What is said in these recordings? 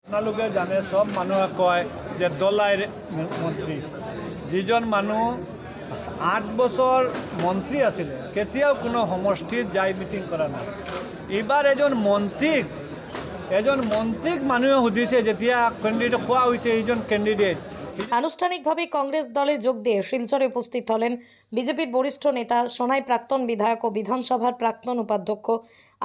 আপোনালোকে জানে সব মানুহে কয় যে দলাইৰ মন্ত্ৰী যিজন মানুহ 8 বছৰ মন্ত্ৰী আছিল কেতিয়াও কোনো সমষ্টিত যাই মিটিং কৰা নাই। এইবাৰ এজন মন্ত্ৰীক মানুহে সুধিছে যেতিয়া ক্যান্ডিডেট কোৱা হৈছে এইজন ক্যান্ডিডেট। আনুষ্ঠানিকভাবে কংগ্রেস দলে যোগ দিয়ে শিলচরে উপস্থিত হলেন বিজেপির বরিষ্ঠ নেতা সোনাই প্রাক্তন বিধায়ক ও বিধানসভার প্রাক্তন উপাধ্যক্ষ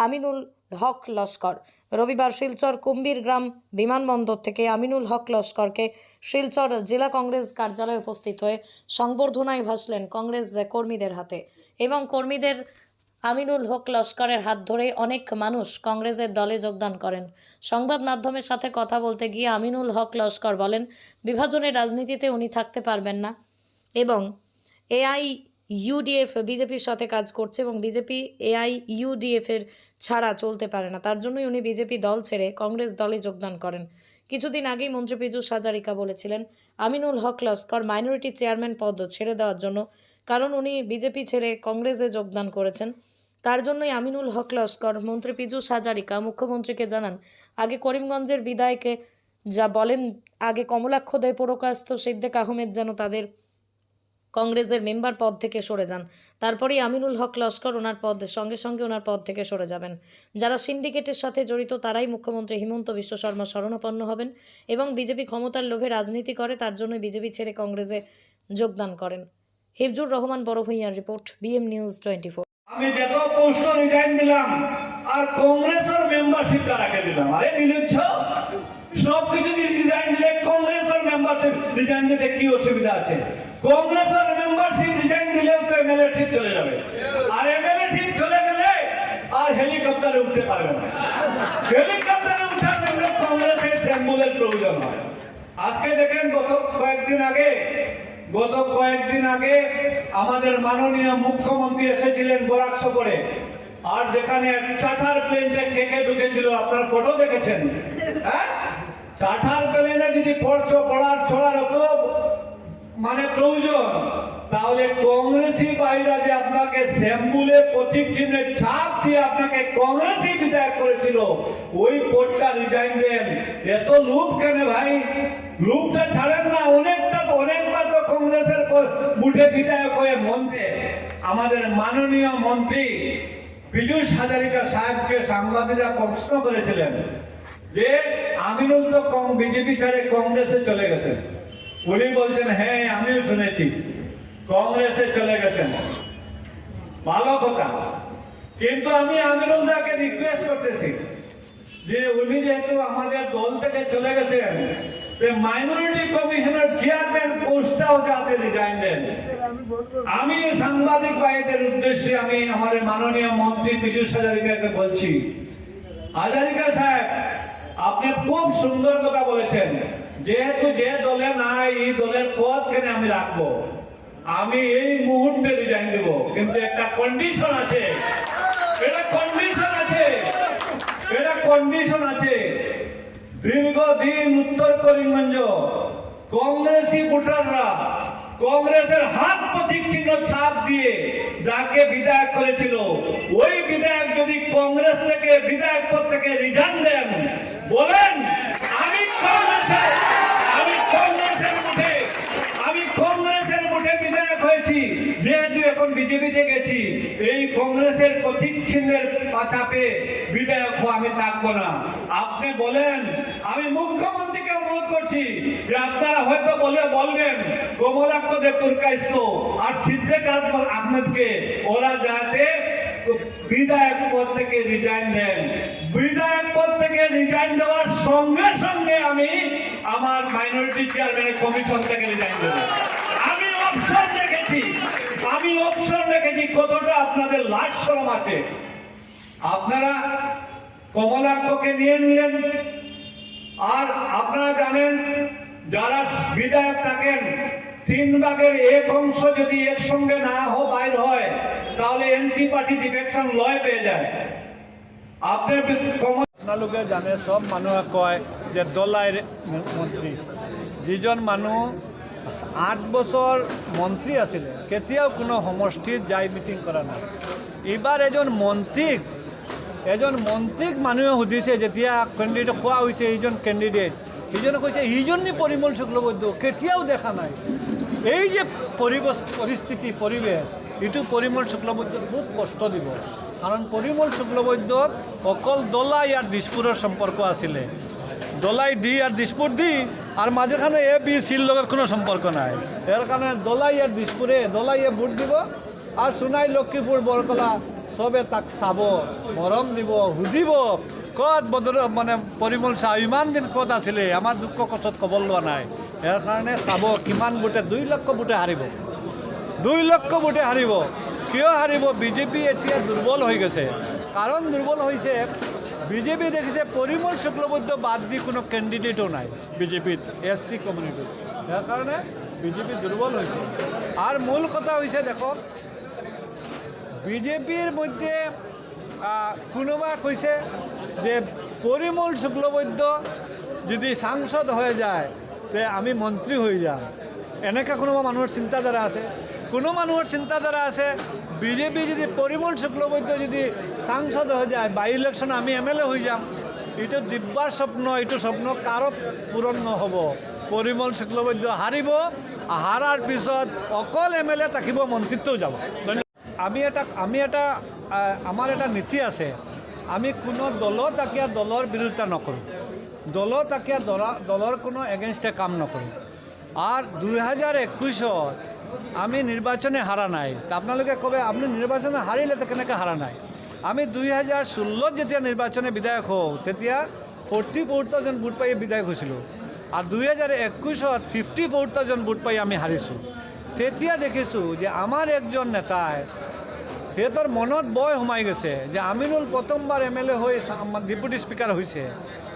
আমিনুল হক লস্কর। রবিবার শিলচর কুম্বীর গ্রাম বিমানবন্দর থেকে আমিনুল হক লস্করকে শিলচর জেলা কংগ্রেস কার্যালয়ে উপস্থিত হয়ে সংবর্ধনায় ভাসলেন কংগ্রেস কর্মীদের হাতে এবং কর্মীদের আমিনুল হক লস্করের হাত ধরে অনেক মানুষ কংগ্রেসের দলে যোগদান করেন। সংবাদ মাধ্যমের সাথে কথা বলতে গিয়ে আমিনুল হক লস্কর বলেন, বিভাজনের রাজনীতিতে উনি থাকতে পারবেন না এবং AIUDF বিজেপির সাথে কাজ করছে এবং বিজেপি AIUDF এর ছাড়া চলতে পারে না, তার জন্যই উনি বিজেপি দল ছেড়ে কংগ্রেস দলে যোগদান করেন। কিছুদিন আগেই মন্ত্রী পীযূষ হাজারিকা বলেছিলেন আমিনুল হক লস্কর মাইনরিটি চেয়ারম্যান পদ ছেড়ে দেওয়ার জন্য, কারণ উনি বিজেপি ছেড়ে কংগ্রেসে যোগদান করেছেন। তার জন্যই আমিনুল হক লস্কর মন্ত্রী পীযূষ হাজারিকা মুখ্যমন্ত্রীকে জানান, আগে করিমগঞ্জের বিধায়কে যা বলেন, আগে কমলাক্ষ দে পুরকাস্ত সিদ্দিক আহমেদ যেন তাদের কংগ্রেসের মেম্বার পদ থেকে সরে যান, তারপরেই আমিনুল হক লস্কর ওনার সঙ্গে ওনার পদ থেকে সরে যাবেন। যারা সিন্ডিকেটের সাথে জড়িত তারাই মুখ্যমন্ত্রী হিমন্ত বিশ্ব শর্মা শরণাপন্ন হবেন এবং বিজেপি ক্ষমতার লোভে রাজনীতি করে, তার জন্যই বিজেপি ছেড়ে কংগ্রেসে যোগদান করেন। হিফজুর রহমান বড় ভূঁইয়ার রিপোর্ট, BM নিউজ 24। আমি যত পোস্ট রিজাইন দিলাম আর কংগ্রেসের মেম্বারশিপ তারাকে দিলাম। আরে নিলুচ্ছ সব কিছু রিজাইন দিলে কংগ্রেসের মেম্বারশিপ রিজাইন দিতে কি অসুবিধা আছে? কংগ্রেসের মেম্বারশিপ রিজাইন দিলেও তো এমএলএশিপ চলে যাবে, আর এমএলএশিপ চলে গেলে আর হেলিকপ্টারে উঠতে পারবে না। হেলিকপ্টারে উঠার জন্য কংগ্রেসের স্যাম্বুলের প্রয়োজন হয়। আজকে দেখেন গত কয়েকদিন আগে আমাদের মাননীয় মুখ্যমন্ত্রী এসেছিলেন বরাক সফরে, আর যেখানে চার্টার প্লেনটা কে ঢুকেছিল আপনার ফটো দেখেছেন। হ্যাঁ, চার্টার প্লেনে যদি পড়ার ছড়ার হতো মানে প্রয়োজন, তাহলে কংগ্রেসি ভাইরা যে আপনাকে স্যাম্বুলে প্রতীক চিহ্নের ছাপ দিয়ে আপনাকে কংগ্রেসি বিধায়ক করেছিল, ওই পদটা রিজাইন দেন। এত লোভ কেন ভাই? লোভটা ছাড়েন না। অনেকবার তো কংগ্রেসের মুঠে বিধায়ক হয়ে মন্ত্রী আমাদের মাননীয় মন্ত্রী পীযূষ হাজারিকা সাহেবকে সাংবাদিকরা প্রশ্ন করেছিলেন যে আমিনুল তো বিজেপি ছেড়ে কংগ্রেসে চলে গেছেন। উনি বলছেন, হ্যাঁ আমিও শুনেছি কংগ্রেসে চলে গেছেন, ভালো কথা, কিন্তু আমি আমিনুল দাকে রিকোয়েস্ট করতেছি যে উনি যেহেতু আমাদের দল থেকে চলে গেছেন, মাইনরিটি কমিশনের চেয়ারম্যান পোস্টটাও যাতে রিজাইন দেন। আমি সাংবাদিক ভাইদের উদ্দেশ্যে আমি আমাদের মাননীয় মন্ত্রী পীযূষ হাজারিকাকে বলছি, হাজারিকা সাহেব আপনি খুব সুন্দর কথা বলেছেন, যেহেতু যে দলে নাই এই দলের পদ কেন আমি রাখবো, আমি এই মুহূর্তে রিজাইন দেব, কিন্তু একটা কন্ডিশন আছে। দীর্ঘদিন উত্তর করিমগঞ্জ কংগ্রেসি ভোটাররা কংগ্রেসের হাত প্রতীক চিহ্ন ছাপ দিয়ে যাকে বিধায়ক করেছিল, ওই বিধায়ক যদি কংগ্রেস থেকে বিধায়ক পদ থেকে রিজাইন দেন, বলেন আমি কংগ্রেসের মুঠে বিধায়ক হয়েছি, যেহেতু এখন বিজেপিতে গেছি, এই কংগ্রেসের প্রতীক চিহ্নের চাপে বিধায়ক আমি থাকবো না। আপনি বলেন, আমি মুখ্যমন্ত্রীকে অনুরোধ করছি যে আপনারা হয়তো বলবেন কমলাক্ষ দে পুরকাস্ত আর সিদ্দিক আহমেদকে ওরা যাতে বিধায়ক পদ থেকে রিজাইন দেন। বিধায়ক পদ থেকে রিজাইন দেওয়ার সঙ্গে সঙ্গে আমি আমার মাইনরিটি চেয়ারম্যানের কমিশন থেকে রিজাইন দেব। আমি অপশন রেখেছি। কতটা আপনাদের লাজ শরম আছে? আপনারা কমলাক্ষকে নিয়ে নিলেন, আর আপনারা জানেন যারা বিধায়ক থাকেন 3 ভাগের 1 অংশ যদি একসঙ্গে না বাইর হয়, তাহলে এন্টি পার্টি ডিফেকশন লয় পেয়ে যায়। আপোনালোকে জানে সব মানুহে কয় যে দলাইৰ মন্ত্ৰী যিজন মানুহ 8 বছৰ মন্ত্ৰী আছিল কেতিয়াও কোনো সমষ্টিত যাই মিটিং কৰা নাই। এইবাৰ এজন এজন মন্ত্ৰীক মানুহে সুধিছে যেতিয়া কেণ্ডিডেট কোৱা হৈছে এইজন কেণ্ডিডেট সিজনে কৈছে ইজনী পৰিমল শুক্লবৈদ্য কেতিয়াও দেখা নাই। এই যে পৰিস্থিতি পৰিৱেশ এইটো পৰিমল শুক্লবৈদ্যক খুব কষ্ট দিব, কাৰণ পৰিমল শুক্লবৈদ্যক অকল দলাই আর দিশপুরের সম্পর্ক আছিলে, দলাই ডি আর দিশপুর ডি আর মাঝখানে এ বি সির লগত কোনো সম্পর্ক নাই। এর কারণে দলাই আর দিশপুরে দলাইয়ে ভোট দিব আর সোনাই লক্ষ্মীপুর বৰকলা সবে তাক চাব, মৰম দিব, সুধিব ক'ত বদল মানে পৰিমল চাহ ইমান দিন ক'ত আছিলে, আমাৰ দুঃখ কষ্টত খবৰ লোৱা নাই। ইয়াৰ কাৰণে চাব কিমান ভোটে 2 লক্ষ ভোটে হাৰিব, 2 লক্ষ ভোটে হাৰিব। কিয় হাৰিব? বিজেপি এতিয়া দুৰ্বল হৈ গৈছে। কাৰণ দুৰ্বল হৈছে বিজেপি দেখিছে পৰিমল শুক্লবৈদ্য বাদ দি কোনো কেণ্ডিডেটো নাই বিজেপিত SC কমিউনিটিত, ইয়াৰ কাৰণে বিজেপি দুৰ্বল হৈছে। আর মূল কথা হৈছে দেখক বিজেপির মধ্যে কোনোবা কৈছে যে পৰিমল শুক্লবৈদ্য যদি সাংসদ হয়ে যায় তে আমি মন্ত্রী হয়ে যাম, এনেকা কোনোবা মানুহৰ চিন্তাধারা আছে। কোনো মানুহৰ চিন্তাধারা আছে বিজেপি যদি পৰিমল শুক্লবৈদ্য যদি সাংসদ হয়ে যায় বাই ইলেকশন আমি MLA হয়ে যাম। এইটো দিব্যাৰ স্বপ্ন, এইটো স্বপ্ন কাৰো পূৰণ নহ'ব। পৰিমল শুক্লবৈদ্য হাৰিব, হারার পিছত অকল MLA থাকিব, মন্ত্রিত্বও যাব। আমার এটা নীতি আছে, আমি কোনো দলতাকিয়া দলৰ বিৰোধিতা নকৰোঁ, দলতাকিয়া দলৰ কোনো এগেইনষ্টে কাম নকৰোঁ। আর 2021 আমি নির্বাচনে হারা নাই। তা আপনালোকে কবে আপনি নির্বাচনে হারিলে তো কেনেকৈ হারা নাই? আমি 2016 যেতিয়া নির্বাচনে বিধায়ক হওঁ তেতিয়া 44,000 ভোট পাই বিধায়ক হৈছিলোঁ, আর 2021 54,000 ভোট পাই আমি হারিছোঁ। তেতিয়া দেখিছোঁ যে আমার একজন নেতায় সিহঁতৰ মনত বয় সোমাই গৈছে যে আমিনুল প্ৰথমবাৰ MLA হৈ ডেপুটি স্পিকাৰ হৈছে,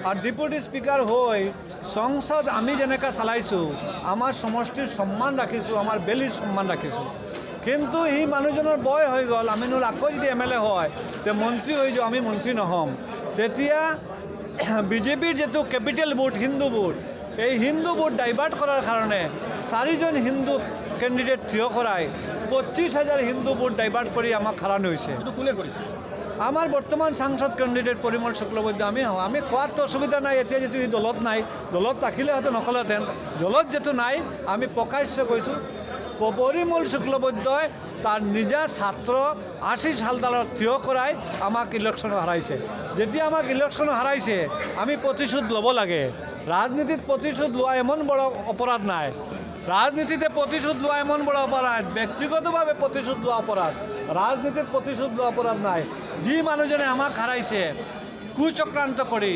আৰু ডেপুটি স্পিকাৰ হৈ সংসদ আমি যেনেকৈ চালাইছোঁ, আমাৰ সমষ্টিৰ সন্মান ৰাখিছোঁ, আমাৰ বেলিৰ সন্মান ৰাখিছোঁ। কিন্তু এই মানুহজনৰ বয় হৈ গ'ল, আমিনুল আকৌ যদি MLA হয় তে মন্ত্ৰী হৈ যাওঁ, আমি মন্ত্ৰী নহ'ম। তেতিয়া বিজেপিৰ যিটো কেপিটেল ভোট হিন্দু ভোট, এই হিন্দু ভোট ডাইভাৰ্ট কৰাৰ কাৰণে 4জন হিন্দু কেণ্ডিডেট থিয় কৰাই 25,000 হিন্দু ভোট ডাইভাৰ্ট কৰি আমাক হাৰাণ হৈছে। কোনে কৰিছে? আমার বর্তমান সাংসদ ক্যান্ডিডেট পৰিমল শুক্লবৈদ্য আমি কোৱাত অসুবিধা নাই। এতিয়া যেহেতু এই দলত নাই, দলত থাকিলে হয়তো নকলেহেঁতেন, দলত যেহেতু নাই আমি প্ৰকাশ্য কৈছোঁ পৰিমল শুক্লবৈদ্যই তার নিজা ছাত্র আশিস হালদারক থিয় করাই আমাক ইলেকশন হারাইছে। যেতিয়া আমাক ইলেকশন হারাইছে আমি প্রতিশোধ ল'ব লাগে। রাজনীতিত প্রতিশোধ লোৱা এমন বড় অপরাধ নাই, রাজনীতিতে প্রতিশোধ লোৱা এমন বড় অপরাধ, ব্যক্তিগতভাবে প্রতিশোধ লোৱা অপরাধ, রাজনীতিত প্রতিশোধ লোৱা অপরাধ নাই। যি মানুহজনে আমাক হারাইছে কুচক্ৰান্ত কৰি,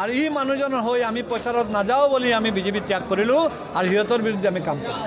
আর এই মানুহজনৰ হৈ আমি প্ৰচাৰত নাযাওঁ বুলি আমি বিজেপি ত্যাগ কৰিলোঁ, আৰু সিহঁতৰ বিৰুদ্ধে আমি কাম কৰোঁ।